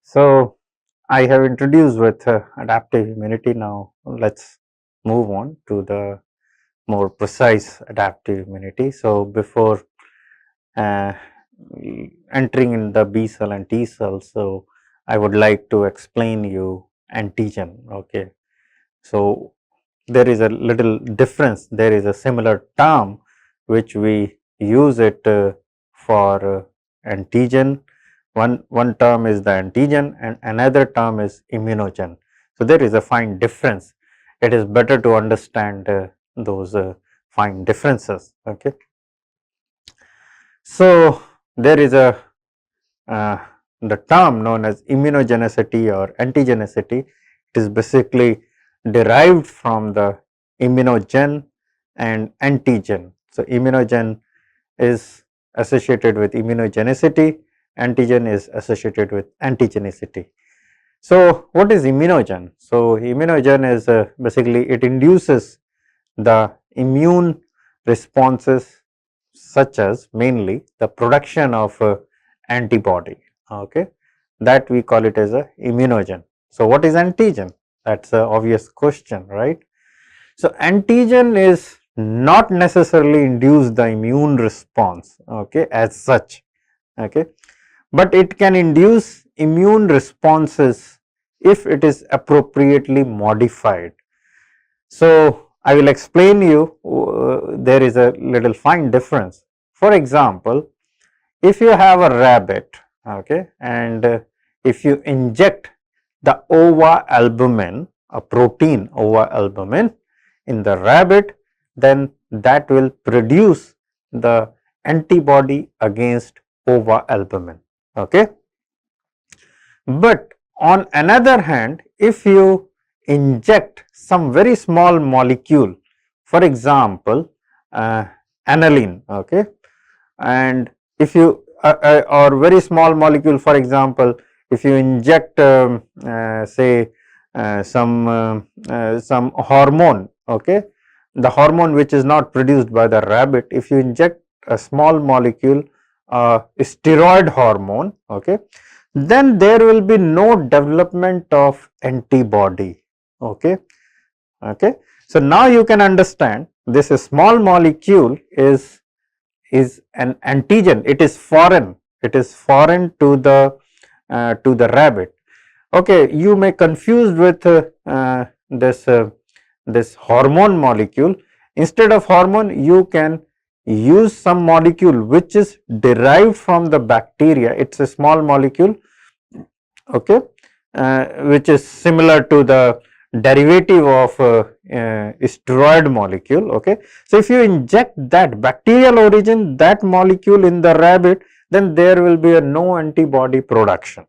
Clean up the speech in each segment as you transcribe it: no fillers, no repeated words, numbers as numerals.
So I have introduced with adaptive immunity. Now let's move on to the more precise adaptive immunity. So before uh, entering in the B cell and T cell, so I would like to explain you antigen. Okay, so there is a little difference. There is a similar term which we use it for antigen. One term is the antigen and another term is immunogen. So there is a fine difference. It is better to understand those fine differences. Okay. So there is a the term known as immunogenicity or antigenicity. It is basically derived from the immunogen and antigen. So immunogen is associated with immunogenicity, antigen is associated with antigenicity. So what is immunogen? So immunogen is basically it induces the immune responses such as mainly the production of antibody, okay, that we call it as a immunogen. So what is antigen? That's an obvious question, right? So antigen is not necessarily induce the immune response, okay, as such, okay, but it can induce immune responses if it is appropriately modified. So I will explain you there is a little fine difference. For example, if you have a rabbit, okay, and if you inject the ova albumin, a protein ova albumin in the rabbit, then that will produce the antibody against ova albumin, okay. But on another hand, if you inject some very small molecule, for example, aniline, okay, and if you or very small molecule, for example, if you inject say some hormone, okay, the hormone which is not produced by the rabbit, if you inject a small molecule steroid hormone, okay, then there will be no development of antibody, okay. Okay. So now you can understand this small molecule is an antigen, it is foreign to the rabbit. Okay, you may confused with this hormone molecule. Instead of hormone, you can use some molecule which is derived from the bacteria. It's a small molecule, okay, which is similar to the derivative of steroid molecule, okay. So if you inject that bacterial origin, that molecule in the rabbit, then there will be no antibody production.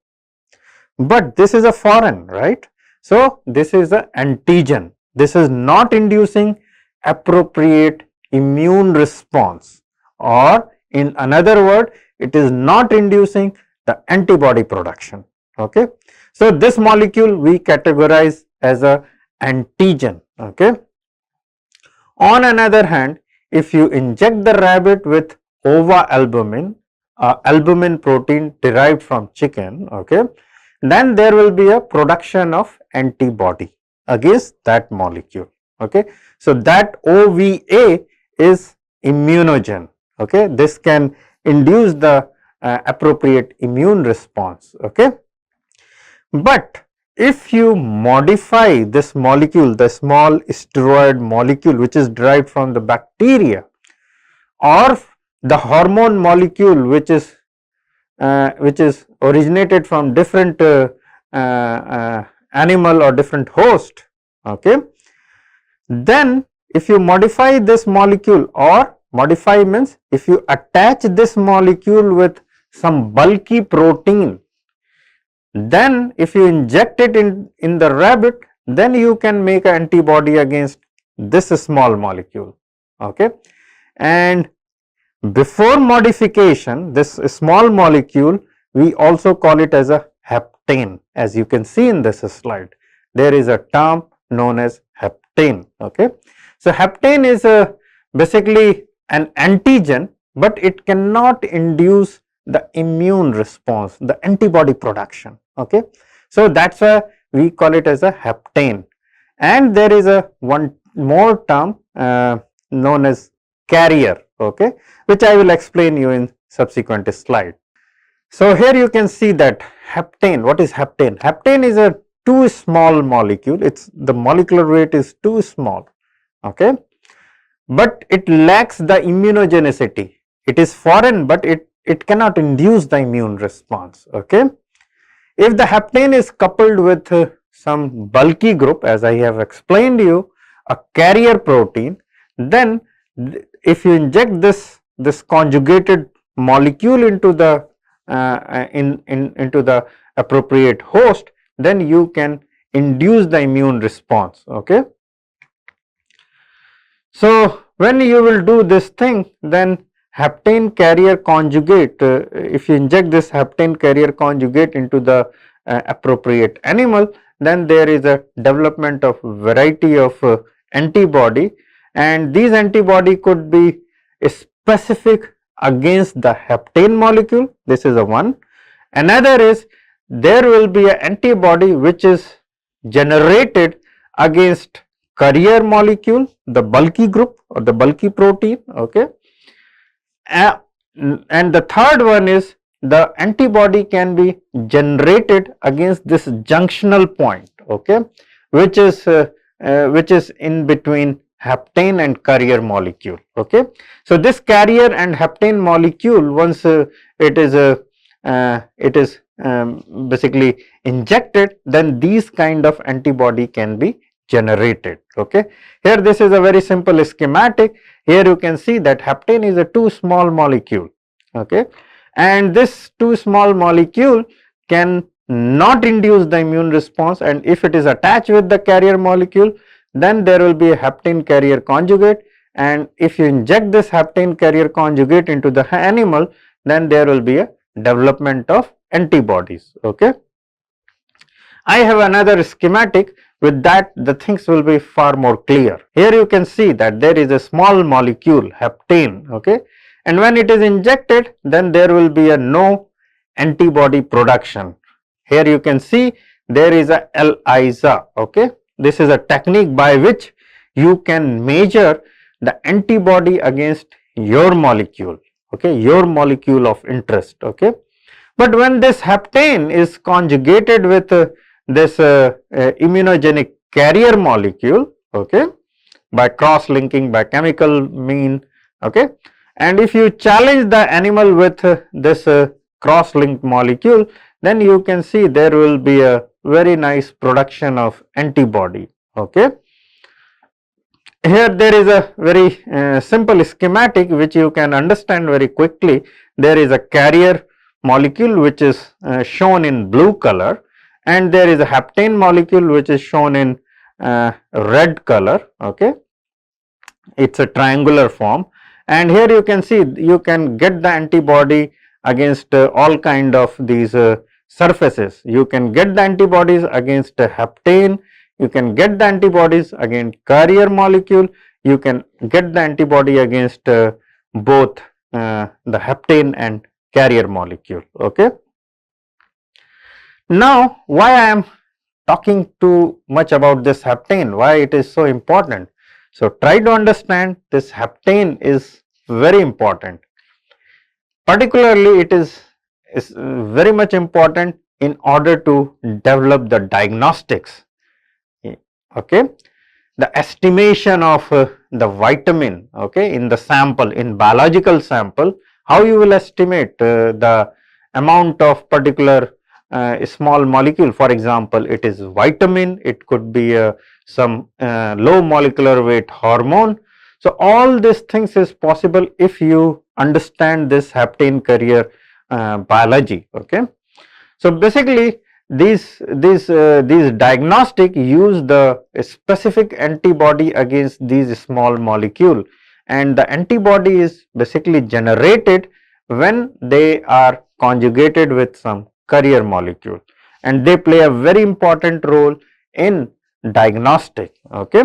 But this is a foreign, right? So this is an antigen. This is not inducing appropriate immune response, or in another word, it is not inducing the antibody production, okay. So this molecule we categorize as a antigen, okay. On another hand, if you inject the rabbit with ova albumin, albumin protein derived from chicken, okay, then there will be a production of antibody against that molecule, okay. So that OVA is immunogen, okay. This can induce the appropriate immune response, okay. But if you modify this molecule, the small steroid molecule which is derived from the bacteria, or the hormone molecule which is originated from different animal or different host, okay, then if you modify this molecule, or modify means if you attach this molecule with some bulky protein, then if you inject it in the rabbit, then you can make an antibody against this small molecule, okay. And before modification, this small molecule we also call it as a heptane. As you can see in this slide, there is a term known as heptane, okay. So heptane is basically an antigen, but it cannot induce the immune response, the antibody production. Okay, so that's why we call it as a hapten. And there is a one more term known as carrier, okay, which I will explain you in subsequent slide. So here you can see that hapten. What is hapten? Hapten is a too small molecule. It's the molecular weight is too small, okay, but it lacks the immunogenicity. It is foreign, but it cannot induce the immune response. Okay, if the hapten is coupled with some bulky group, as I have explained you, a carrier protein, then if you inject this conjugated molecule into the into the appropriate host, then you can induce the immune response. Okay. So when you will do this thing, then hapten carrier conjugate, if you inject this hapten carrier conjugate into the appropriate animal, then there is a development of variety of antibody, and these antibody could be specific against the hapten molecule. This is a one. Another is there will be an antibody which is generated against carrier molecule, the bulky group or the bulky protein. Okay, and the third one is the antibody can be generated against this junctional point, okay, which is in between hapten and carrier molecule. Okay, so this carrier and hapten molecule, once it is basically injected, then these kind of antibody can be generated. Okay, here this is a very simple schematic. Here you can see that hapten is a too small molecule. Okay, and this too small molecule can not induce the immune response, and if it is attached with the carrier molecule, then there will be a hapten carrier conjugate, and if you inject this hapten carrier conjugate into the animal, then there will be a development of antibodies. Okay, I have another schematic. With that, the things will be far more clear. Here you can see that there is a small molecule hapten, okay, and when it is injected, then there will be a no antibody production. Here you can see there is a ELISA. Okay, this is a technique by which you can measure the antibody against your molecule. Okay, your molecule of interest. Okay, but when this hapten is conjugated with this immunogenic carrier molecule, okay, by cross linking, by chemical mean, okay, and if you challenge the animal with this cross linked molecule, then you can see there will be a very nice production of antibody. Okay, here there is a very simple schematic which you can understand very quickly. There is a carrier molecule which is shown in blue color, and there is a hapten molecule which is shown in red color. Okay, it's a triangular form, and here you can see you can get the antibody against all kind of these surfaces. You can get the antibodies against hapten, you can get the antibodies against carrier molecule, you can get the antibody against both the hapten and carrier molecule. Okay. Now, why I am talking too much about this hapten, why it is so important? So, try to understand this hapten is very important. Particularly, it is very much important in order to develop the diagnostics. Okay, the estimation of the vitamin, okay, in the sample, in biological sample, how you will estimate the amount of particular small molecule. For example, it is vitamin, it could be some low molecular weight hormone. So, all these things is possible if you understand this hapten carrier biology. Okay. So, basically these diagnostic use the specific antibody against these small molecule, and the antibody is basically generated when they are conjugated with some carrier molecule, and they play a very important role in diagnostic. Okay.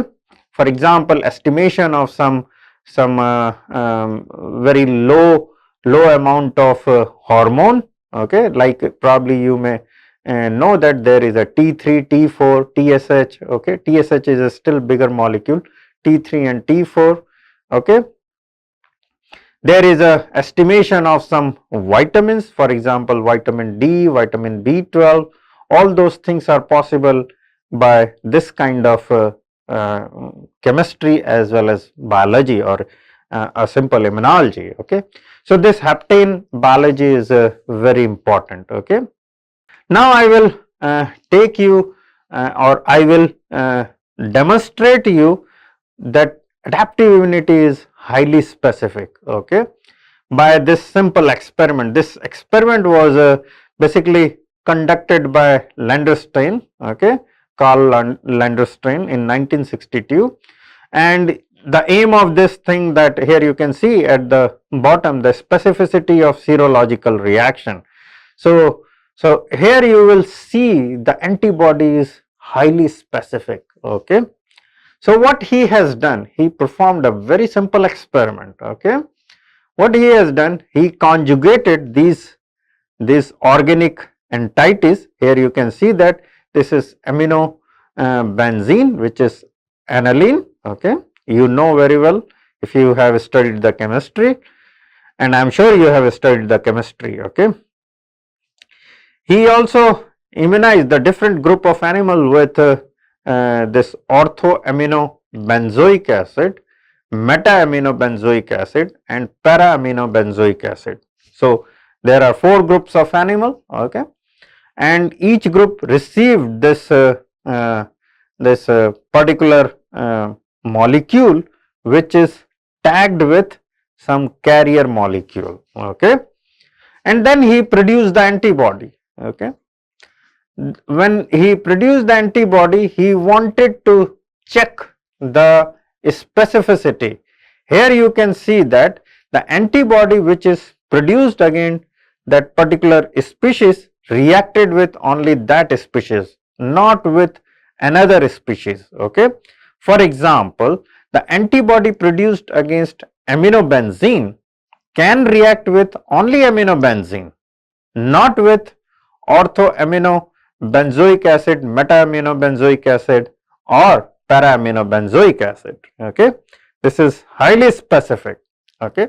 For example, estimation of some very low low amount of hormone, okay, like probably you may know that there is a T3, T4, TSH, okay, TSH is a still bigger molecule, T3 and T4, okay. There is a estimation of some vitamins, for example, vitamin D, vitamin B12, all those things are possible by this kind of uh, chemistry as well as biology or a simple immunology, okay. So, this haptane biology is very important, okay. Now, I will take you or I will demonstrate you that adaptive immunity is highly specific, okay, by this simple experiment. This experiment was basically conducted by Landerstein, okay, Carl Landerstein in 1962, and the aim of this thing, that here you can see at the bottom the specificity of serological reaction. So, here you will see the antibody is highly specific, okay. So, what he has done, he performed a very simple experiment, okay. What he has done, he conjugated these organic entities. Here you can see that this is amino benzene, which is aniline, okay. You know very well if you have studied the chemistry, and I am sure you have studied the chemistry, okay. He also immunized the different group of animal with this orthoamino benzoic acid, meta-amino benzoic acid and para-amino benzoic acid. So, there are 4 groups of animal, okay, and each group received this particular molecule which is tagged with some carrier molecule, okay, and then he produced the antibody, okay. When he produced the antibody, he wanted to check the specificity. Here you can see that the antibody which is produced against that particular species reacted with only that species, not with another species, okay. For example, the antibody produced against aminobenzene can react with only aminobenzene, not with orthoamino benzoic acid, meta-amino benzoic acid or para-amino benzoic acid, okay. This is highly specific, okay.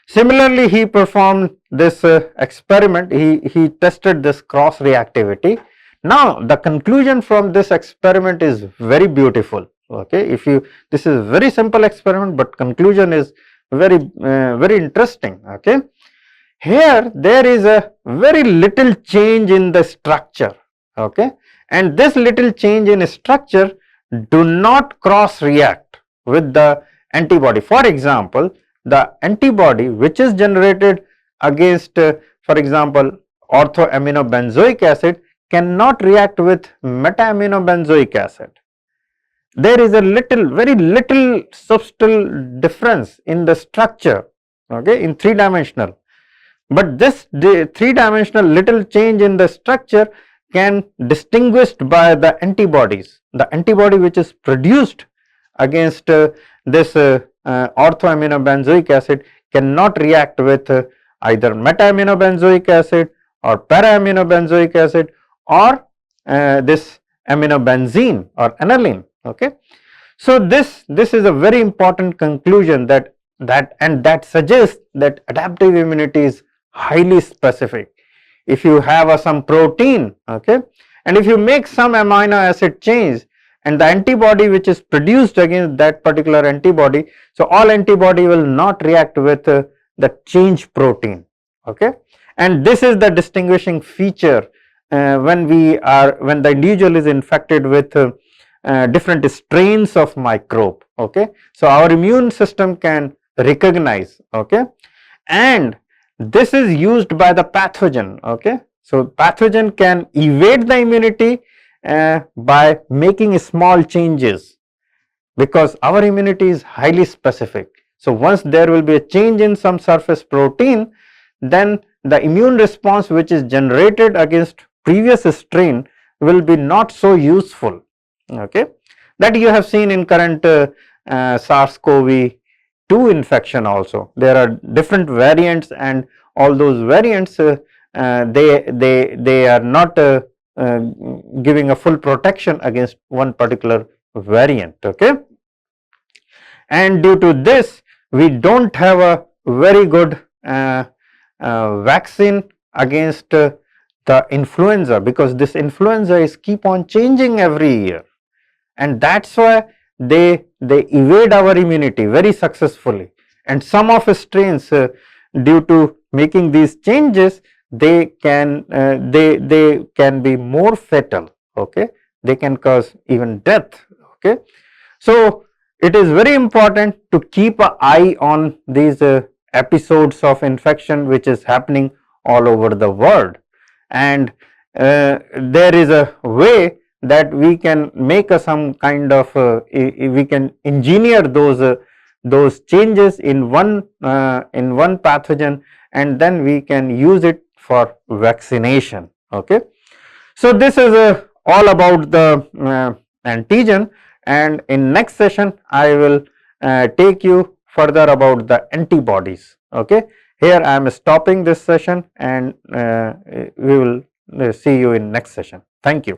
Similarly, he performed this experiment, he tested this cross reactivity. Now, the conclusion from this experiment is very beautiful, okay. If you, this is very simple experiment, but conclusion is very very interesting, okay. Here there is a very little change in the structure, okay, and this little change in structure do not cross react with the antibody. For example, the antibody which is generated against for example orthoamino benzoic acid cannot react with meta-amino benzoic acid. There is a little, very little subtle difference in the structure, okay, in 3-dimensional. But this 3-dimensional little change in the structure can distinguished by the antibodies. The antibody which is produced against this orthoamino benzoic acid cannot react with either meta-amino benzoic acid or para-amino benzoic acid or this aminobenzene or aniline, okay. So, this is a very important conclusion that suggests that adaptive immunity is highly specific. If you have some protein, okay, and if you make some amino acid change and the antibody which is produced against that particular antibody, so all antibody will not react with the change protein, okay. And this is the distinguishing feature when the individual is infected with different strains of microbe, okay. So, our immune system can recognize, okay, and this is used by the pathogen, okay. So, pathogen can evade the immunity by making small changes, because our immunity is highly specific. So, once there will be a change in some surface protein, then the immune response which is generated against previous strain will be not so useful, okay. That you have seen in current SARS-CoV to infection also. There are different variants, and all those variants they are not giving a full protection against one particular variant. Okay, and due to this we don't have a very good vaccine against the influenza, because this influenza is keep on changing every year, and that's why they evade our immunity very successfully. And some of the strains, due to making these changes, they can be more fatal. Okay, they can cause even death. Okay, so it is very important to keep an eye on these episodes of infection which is happening all over the world, and there is a way that we can make some kind of we can engineer those changes in one pathogen, and then we can use it for vaccination. Okay, so this is all about the antigen, and in next session I will take you further about the antibodies. Okay, here I am stopping this session, and we will see you in next session. Thank you.